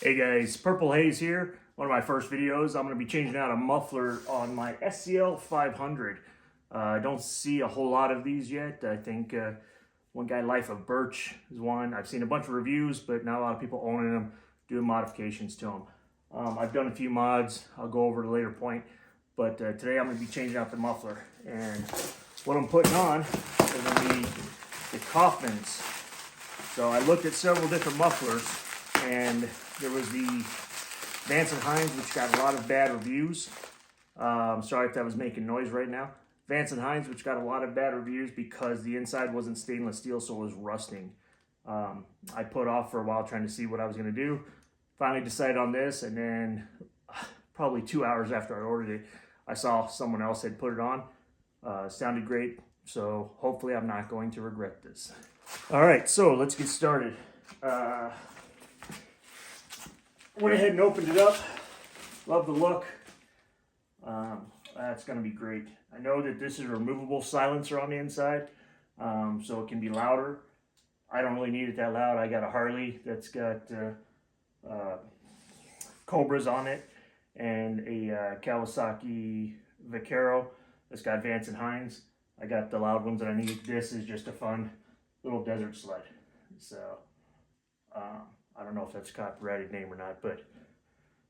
Hey guys, Purple Haze here. One of my first videos. I'm going to be changing out a muffler on my SCL 500. I don't see a whole lot of these yet. I think one guy, Life of Birch, is one. I've seen a bunch of reviews, but not a lot of people owning them, doing modifications to them. I've done a few mods. I'll go over at a later point. But today I'm going to be changing out the muffler. And what I'm putting on is going to be the Kaufmann's. So I looked at several different mufflers, and there was the Vance & Hines, which got a lot of bad reviews. Sorry if that was making noise right now. Vance & Hines, which got a lot of bad reviews because the inside wasn't stainless steel, so it was rusting. I put off for a while trying to see what I was going to do. Finally decided on this, and then probably 2 hours after I ordered it, I saw someone else had put it on. Sounded great, so hopefully I'm not going to regret this. All right, so let's get started. Went ahead and opened it up. Love the look. That's going to be great. I know that this is a removable silencer on the inside, so it can be louder. I don't really need it that loud. I got a Harley that's got Cobras on it, and a Kawasaki Vaquero that's got Vance & Hines. I got the loud ones that I need. This is just a fun little desert sled. So I don't know if that's a copyrighted name or not, but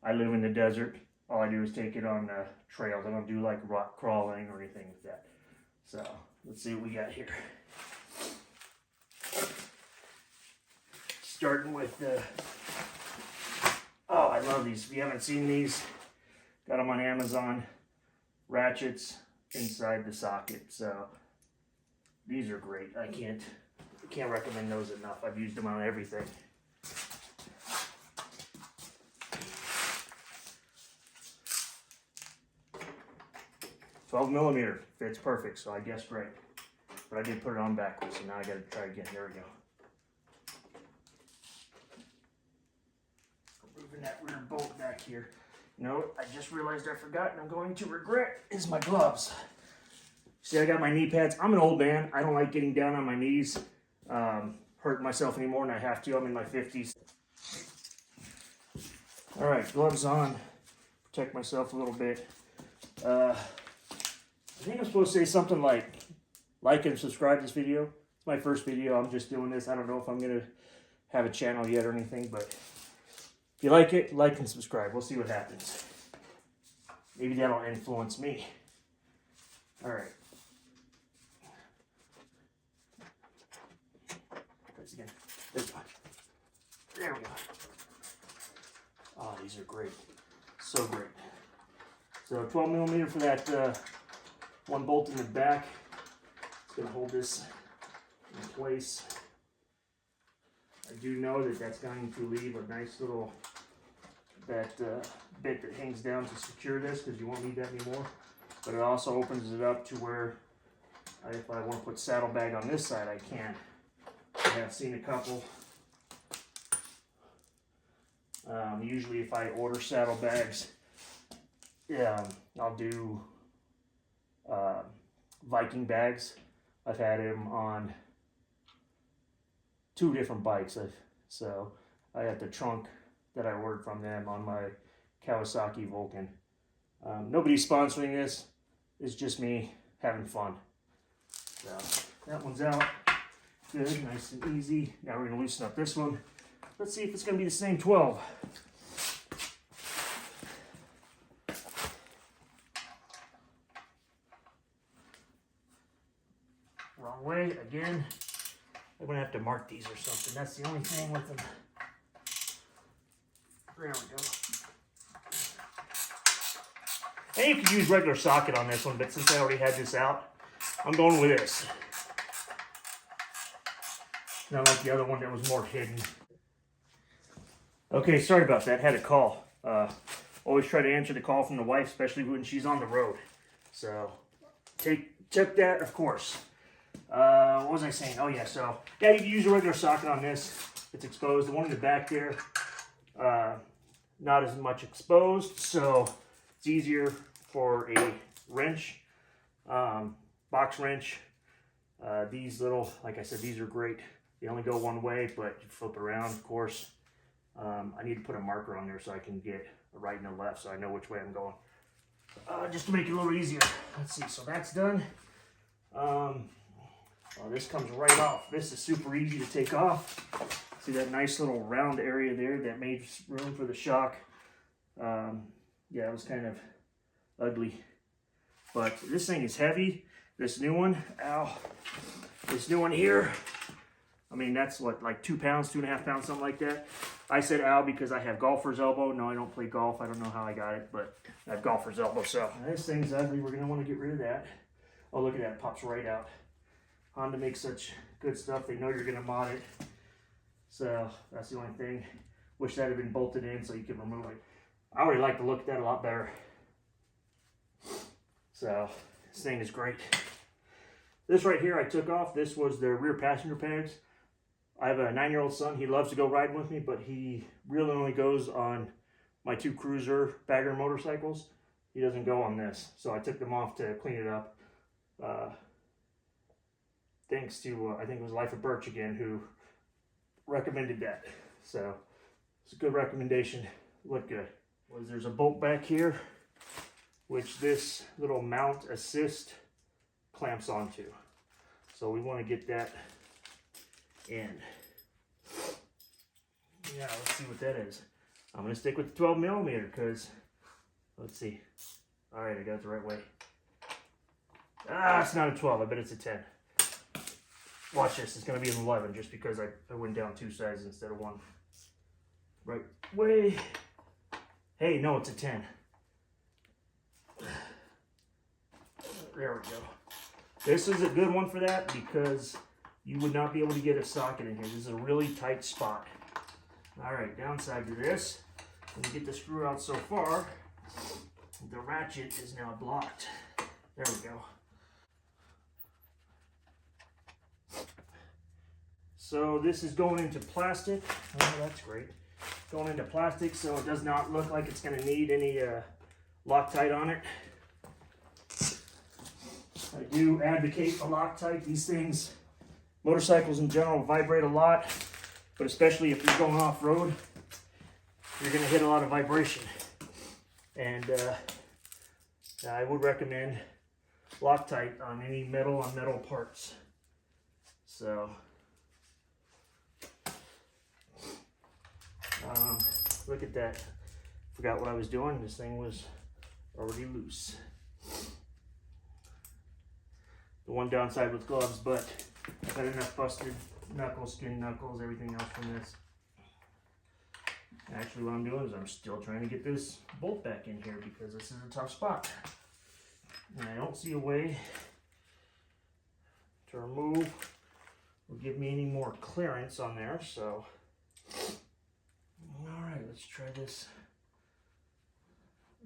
I live in the desert. All I do is take it on trails. I don't do like rock crawling or anything with that. So let's see what we got here. Starting with the, oh, I love these. If you haven't seen these, got them on Amazon. Ratchets inside the socket. So these are great. I can't recommend those enough. I've used them on everything. $12mm fits perfect, so I guessed right. But I did put it on backwards, so now I gotta try again. There we go. Moving that rear bolt back here. You know what I just realized I forgot and I'm going to regret is my gloves. See, I got my knee pads. I'm an old man. I don't like getting down on my knees, hurting myself anymore, and I have to. I'm in my 50s. All right, gloves on. Protect myself a little bit. I think I'm supposed to say something like and subscribe to this video. It's my first video. I'm just doing this. I don't know if I'm going to have a channel yet or anything, but if you like it, like and subscribe. We'll see what happens. Maybe that'll influence me. All right. Press again. This one. There we go. Oh, these are great. So great. So 12mm for that one bolt in the back. It's going to hold this in place. I do know that that's going to leave a nice little bit that hangs down to secure this, because you won't need that anymore. But it also opens it up to where if I want to put saddlebag on this side, I can. I have seen a couple. Usually if I order saddlebags, I'll do Viking bags. I've had them on 2 different bikes. So I got the trunk that I ordered from them on my Kawasaki Vulcan. Nobody's sponsoring this. It's just me having fun. So that one's out. Good, nice and easy. Now we're going to loosen up this one. Let's see if it's going to be the same 12. Wrong way, again. I'm going to have to mark these or something. That's the only thing with them. There we go. And you could use regular socket on this one, but since I already had this out, I'm going with this. Not like the other one that was more hidden. Okay, sorry about that. Had a call. Always try to answer the call from the wife, especially when she's on the road. So, check that, of course. What was I saying? Oh yeah, so yeah, you can use a regular socket on this. It's exposed. The one in the back there, not as much exposed, so it's easier for a wrench, box wrench. These little, like I said, these are great. They only go one way, but you flip around, of course. I need to put a marker on there so I can get a right and a left so I know which way I'm going. Just to make it a little easier. Let's see, so that's done. Oh, this comes right off. This is super easy to take off. See that nice little round area there that made room for the shock. Yeah, it was kind of ugly. But this thing is heavy. This new one, ow. This new one here, I mean, that's what, like 2 pounds, 2.5 pounds, something like that. I said ow because I have golfer's elbow. No, I don't play golf. I don't know how I got it, but I have golfer's elbow. So this thing's ugly. We're going to want to get rid of that. Oh, look at that. It pops right out. Honda makes such good stuff. They know you're going to mod it. So that's the only thing. Wish that had been bolted in so you could remove it. I already like the look of that a lot better. So this thing is great. This right here I took off. This was the rear passenger pads. I have a 9-year-old son. He loves to go riding with me, but he really only goes on my 2 cruiser bagger motorcycles. He doesn't go on this. So I took them off to clean it up. Thanks to, I think it was Life of Birch again, who recommended that. So it's a good recommendation. Look good. There's a bolt back here, which this little mount assist clamps onto. So we want to get that in. Yeah, let's see what that is. I'm going to stick with the 12 millimeter because, let's see. All right, I got it the right way. Ah, it's not a 12. I bet it's a 10. Watch this. It's going to be an 11 just because I went down 2 sizes instead of 1. Right way. Hey, no, it's a 10. There we go. This is a good one for that because you would not be able to get a socket in here. This is a really tight spot. All right, downside to this, when you get the screw out so far, the ratchet is now blocked. There we go. So this is going into plastic. Oh, that's great. Going into plastic so it does not look like it's going to need any Loctite on it. I do advocate a Loctite. These things, motorcycles in general, vibrate a lot, but especially if you're going off-road, you're going to hit a lot of vibration. And I would recommend Loctite on any metal on metal parts. So, look at that. Forgot what I was doing. This thing was already loose. The one downside with gloves, but I've had enough busted knuckles, skin knuckles, everything else from this. Actually, what I'm doing is I'm still trying to get this bolt back in here because this is a tough spot. And I don't see a way to remove or give me any more clearance on there, so. All right, let's try this.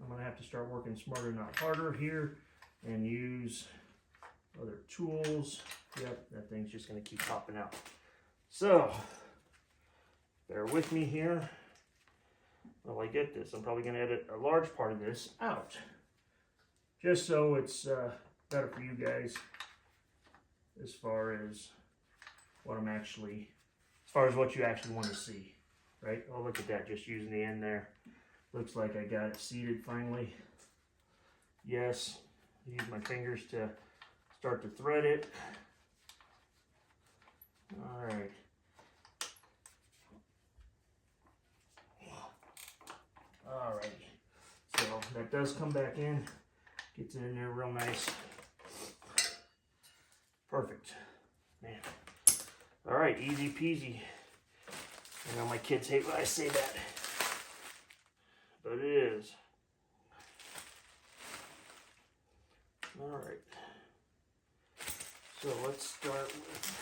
I'm gonna have to start working smarter, not harder here, and use other tools. Yep, that thing's just gonna keep popping out. So, bear with me here. While I get this, I'm probably gonna edit a large part of this out. Just so it's better for you guys as far as what I'm actually, as far as what you actually want to see, right? Oh, look at that, just using the end there. Looks like I got it seated finally. Yes, use my fingers to start to thread it. All right. All right. So that does come back in. Gets it in there real nice. Perfect. Man. All right, easy peasy. I know my kids hate when I say that, but it is. All right. So let's start with,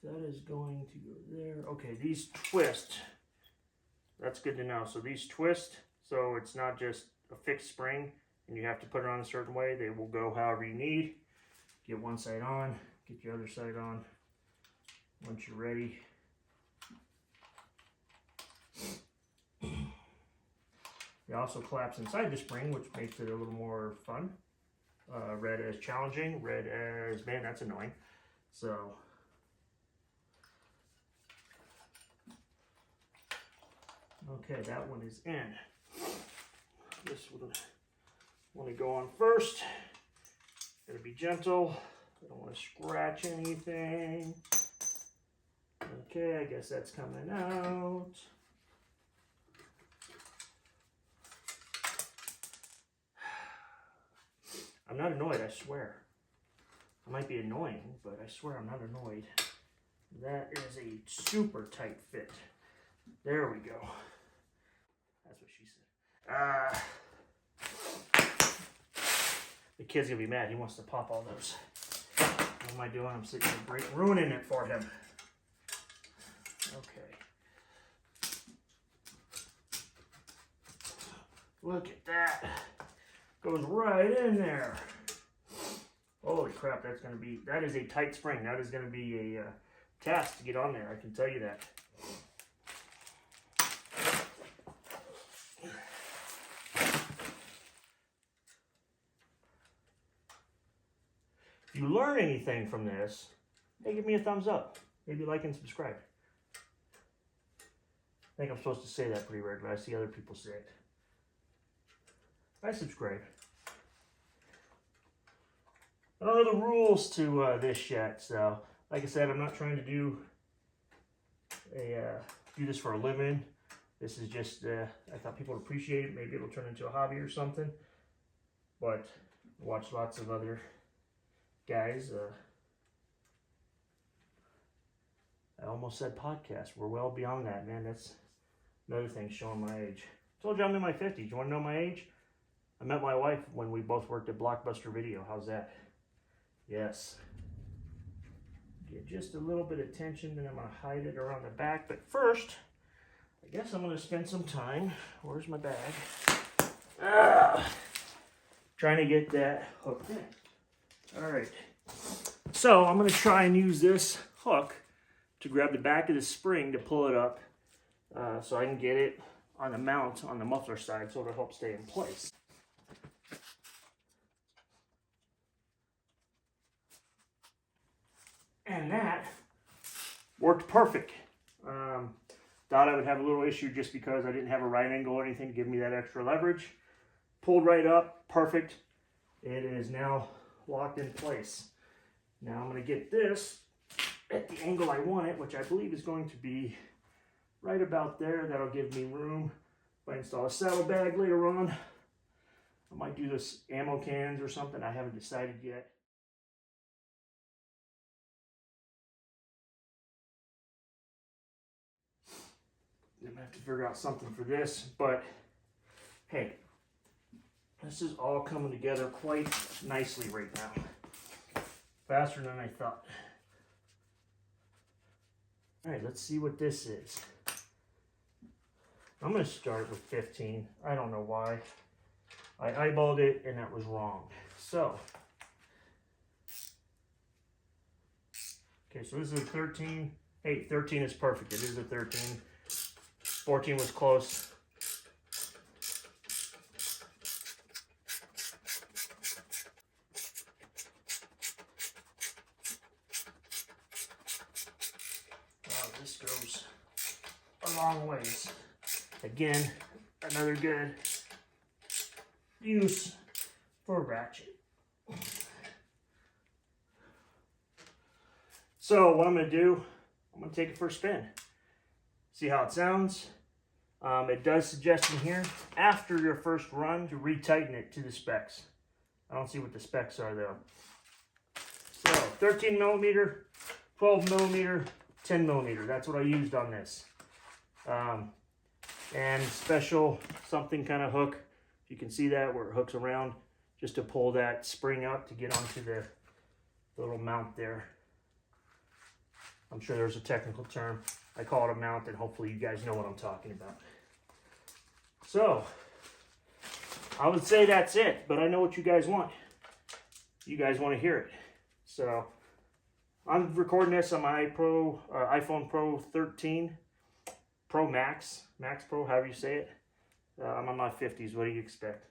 that is going to go there. Okay, these twist. That's good to know. So these twist, so it's not just a fixed spring and you have to put it on a certain way. They will go however you need. Get one side on, get your other side on once you're ready. They also collapse inside the spring, which makes it a little more fun. Red as challenging, red as, man, that's annoying. So, Okay, that one is in. This one, want to go on first. Gotta be gentle. I don't want to scratch anything. Okay, I guess that's coming out. I'm not annoyed, I swear. I might be annoying, but I swear I'm not annoyed. That is a super tight fit. There we go. That's what she said. The kid's gonna be mad. He wants to pop all those. What am I doing? I'm sitting here ruining it for him. Okay. Look at that. Goes right in there. Holy crap, that is a tight spring. That is gonna be a task to get on there, I can tell you that. If you learn anything from this, hey, give me a thumbs up. Maybe like and subscribe. I think I'm supposed to say that pretty regularly. I see other people say it. I subscribe. I don't know the rules to this yet, so like I said, I'm not trying to do this for a living. This is just I thought people would appreciate it. Maybe it'll turn into a hobby or something. But I watch lots of other guys. I almost said podcast. We're well beyond that, man. That's another thing showing my age. I told you I'm in my 50s. You want to know my age? I met my wife when we both worked at Blockbuster Video. How's that? Yes. Get just a little bit of tension, then I'm going to hide it around the back. But first, I guess I'm going to spend some time. Where's my bag? Trying to get that hooked in. All right. So I'm going to try and use this hook to grab the back of the spring to pull it up so I can get it on the mount on the muffler side so it'll help stay in place. And that worked perfect. Thought I would have a little issue just because I didn't have a right angle or anything to give me that extra leverage. Pulled right up, perfect. It is now locked in place. Now I'm going to get this at the angle I want it, which I believe is going to be right about there. That'll give me room. If I install a saddlebag later on, I might do this ammo cans or something. I haven't decided yet. I'm gonna have to figure out something for this, but hey, this is all coming together quite nicely right now. Faster than I thought. All right, let's see what this is. I'm gonna start with 15. I don't know why. I eyeballed it and that was wrong. So, okay, so this is a 13. Hey, 13 is perfect. It is a 13. 14 was close. Wow, this goes a long ways. Again, another good use for a ratchet. So what I'm going to do, I'm going to take it for a spin. See how it sounds. It does suggest in here, after your first run, to retighten it to the specs. I don't see what the specs are though. So 13 millimeter, 12 millimeter, 10 millimeter. That's what I used on this. And special something kind of hook. You can see that where it hooks around just to pull that spring up to get onto the little mount there. I'm sure there's a technical term. I call it a mount, and hopefully you guys know what I'm talking about. So, I would say that's it, but I know what you guys want. You guys want to hear it. So, I'm recording this on my iPhone Pro 13, Pro Max Pro, however you say it. I'm on my 50s, what do you expect?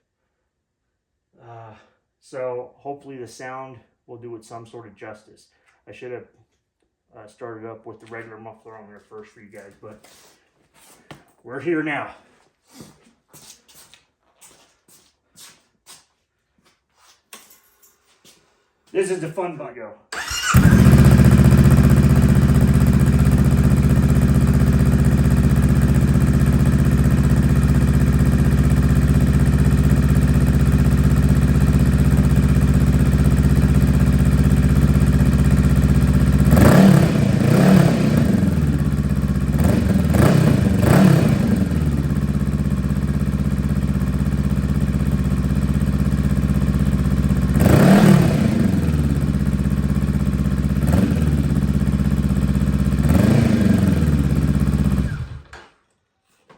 So, hopefully the sound will do it some sort of justice. I should have started up with the regular muffler on there first for you guys, but we're here now. This is the fun button. Go.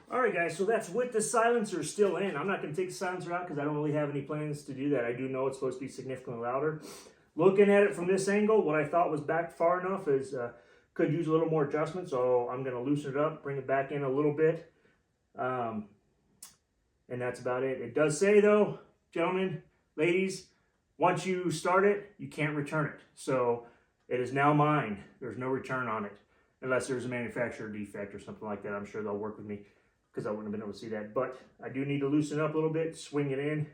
Alright guys, so that's with the silencer still in. I'm not going to take the silencer out because I don't really have any plans to do that. I do know it's supposed to be significantly louder. Looking at it from this angle, what I thought was back far enough is could use a little more adjustment, so I'm going to loosen it up, bring it back in a little bit. And that's about it. It does say though, gentlemen, ladies, once you start it, you can't return it. So it is now mine. There's no return on it. Unless there's a manufacturer defect or something like that. I'm sure they'll work with me, because I wouldn't have been able to see that. But I do need to loosen it up a little bit, swing it in,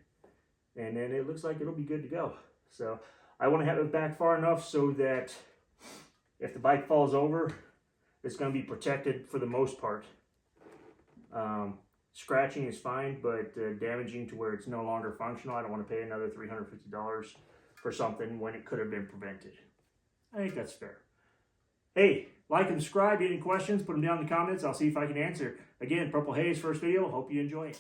and then it looks like it'll be good to go. So I want to have it back far enough so that if the bike falls over, it's going to be protected for the most part. Scratching is fine, but damaging to where it's no longer functional, I don't want to pay another $350 for something when it could have been prevented. I think that's fair. Hey, like and subscribe. Any questions, put them down in the comments. I'll see if I can answer. Again, Purple Haze, first video. Hope you enjoy it.